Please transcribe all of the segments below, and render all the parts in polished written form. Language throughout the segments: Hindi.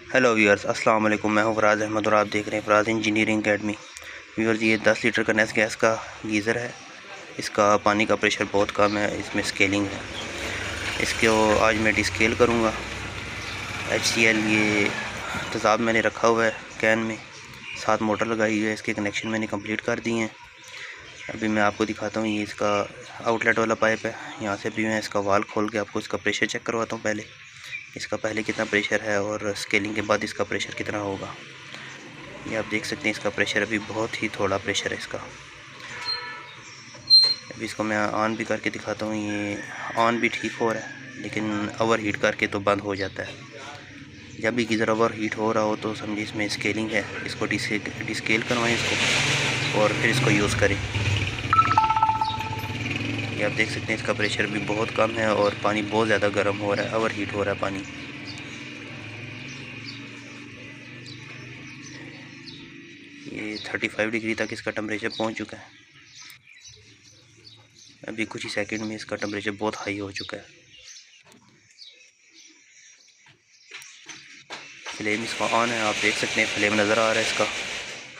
हेलो व्यूअर्स, अस्सलाम वालेकुम। मैं हूं फराज अहमद और आप देख रहे हैं फराज इंजीनियरिंग अकेडमी। व्यूअर्स, ये 10 लीटर का नेस गैस का गीज़र है। इसका पानी का प्रेशर बहुत कम है, इसमें स्केलिंग है। इसको आज मैं डिस्केल करूंगा। HCL ये तेज़ाब मैंने रखा हुआ है कैन में, साथ मोटर लगाई हुई है। इसके कनेक्शन मैंने कंप्लीट कर दिए हैं। अभी मैं आपको दिखाता हूँ, ये इसका आउटलेट वाला पाइप है। यहाँ से भी मैं इसका वाल खोल के आपको इसका प्रेशर चेक करवाता हूँ। इसका पहले कितना प्रेशर है और स्केलिंग के बाद इसका प्रेशर कितना होगा, ये आप देख सकते हैं। इसका प्रेशर अभी बहुत ही थोड़ा प्रेशर है इसका। अभी इसको मैं ऑन भी करके दिखाता हूँ। ये ऑन भी ठीक हो रहा है, लेकिन ओवर हीट करके तो बंद हो जाता है। जब भी गीज़र ओवर हीट हो रहा हो तो समझिए इसमें स्केलिंग है। इसको डिस्केल करवाएं इसको और फिर इसको यूज़ करें। ये आप देख सकते हैं, इसका प्रेशर भी बहुत कम है और पानी बहुत ज़्यादा गर्म हो रहा है, ओवर हीट हो रहा है पानी। ये 35 डिग्री तक इसका टेम्परेचर पहुंच चुका है। अभी कुछ ही सेकंड में इसका टेम्परेचर बहुत हाई हो चुका है। फ्लेम इसका ऑन है, आप देख सकते हैं फ्लेम नज़र आ रहा है इसका।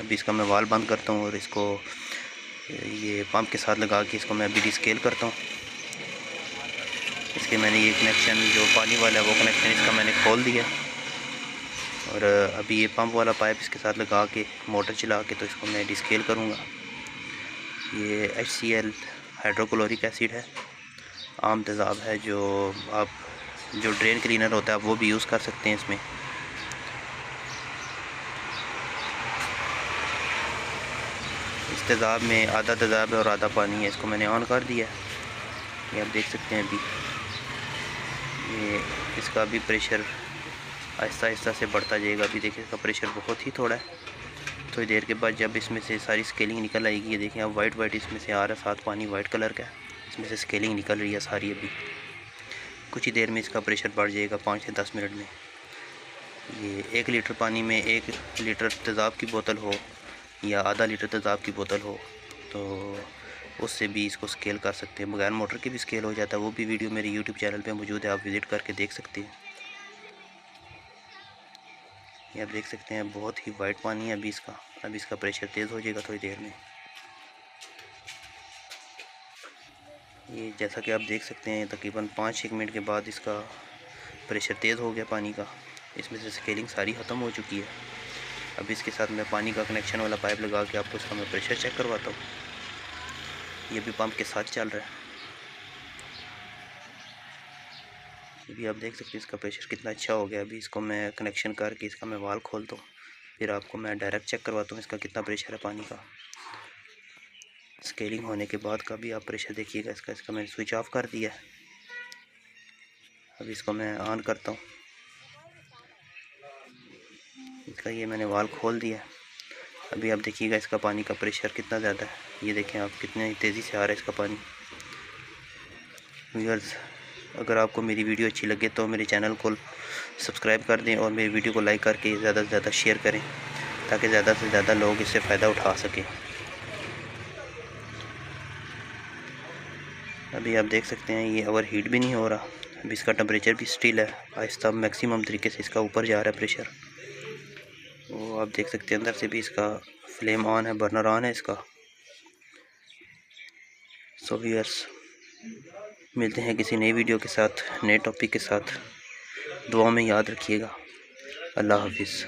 अभी इसका मैं वाल बंद करता हूँ और इसको ये पंप के साथ लगा के इसको मैं अभी डिस्केल करता हूँ। इसके मैंने ये कनेक्शन जो पानी वाला है वो कनेक्शन इसका मैंने खोल दिया और अभी ये पंप वाला पाइप इसके साथ लगा के मोटर चला के तो इसको मैं डिस्केल करूँगा। ये HCL हाइड्रोक्लोरिक एसिड है, आम तेज़ाब है जो आप जो ड्रेन क्लीनर होता है आप वो भी यूज़ कर सकते हैं इसमें। इस तेज़ाब में आधा तेज़ाब है और आधा पानी है। इसको मैंने ऑन कर दिया है, ये आप देख सकते हैं। अभी ये इसका भी प्रेशर आहिस्ता आहिस्ता से बढ़ता जाएगा। अभी देखिए इसका प्रेशर बहुत ही थोड़ा है। थोड़ी देर के बाद जब इसमें से सारी स्केलिंग निकल आएगी, ये देखें आप वाइट इसमें से आ रहा है, साथ पानी वाइट कलर का है, इसमें से स्केलिंग निकल रही है सारी। अभी कुछ ही देर में इसका प्रेशर बढ़ जाएगा, 5 से 10 मिनट में। ये 1 लीटर पानी में 1 लीटर तेज़ाब की बोतल हो या आधा लीटर तेज़ाब की बोतल हो तो उससे भी इसको स्केल कर सकते हैं। बगैर मोटर के भी स्केल हो जाता है, वो भी वीडियो मेरे YouTube चैनल पे मौजूद है, आप विज़िट करके देख सकते हैं। ये आप देख सकते हैं बहुत ही वाइट पानी है अभी इसका। अभी इसका प्रेशर तेज़ हो जाएगा थोड़ी देर में। ये जैसा कि आप देख सकते हैं तकरीबन 5-6 मिनट के बाद इसका प्रेशर तेज़ हो गया पानी का। इसमें से स्केलिंग सारी ख़त्म हो चुकी है। अब इसके साथ मैं पानी का कनेक्शन वाला पाइप लगा के आपको इसका मैं प्रेशर चेक करवाता हूँ। ये भी पंप के साथ चल रहा है। अभी आप देख सकते हैं इसका प्रेशर कितना अच्छा हो गया। अभी इसको मैं कनेक्शन करके इसका मैं वाल खोलता हूँ, फिर आपको मैं डायरेक्ट चेक करवाता हूँ इसका कितना प्रेशर है पानी का। स्केलिंग होने के बाद का भी आप प्रेशर देखिएगा इसका। इसका मैंने स्विच ऑफ कर दिया है। अभी इसको मैं ऑन करता हूँ। इसका ये मैंने वाल खोल दिया। अभी आप देखिएगा इसका पानी का प्रेशर कितना ज़्यादा है। ये देखें आप कितने तेज़ी से आ रहा है इसका पानी। व्यूअर्स, अगर आपको मेरी वीडियो अच्छी लगे तो मेरे चैनल को सब्सक्राइब कर दें और मेरी वीडियो को लाइक करके ज़्यादा से ज़्यादा शेयर करें ताकि ज़्यादा से ज़्यादा लोग इससे फ़ायदा उठा सकें। अभी आप देख सकते हैं ये ओवर हीट भी नहीं हो रहा। अभी इसका टेम्परेचर भी स्टिल है, आहिस्ता मैक्सिमम तरीके से इसका ऊपर जा रहा है प्रेशर। वो आप देख सकते हैं अंदर से भी इसका फ्लेम ऑन है, बर्नर ऑन है इसका। सो व्यूअर्स, मिलते हैं किसी नई वीडियो के साथ, नए टॉपिक के साथ। दुआ में याद रखिएगा। अल्लाह हाफिज़।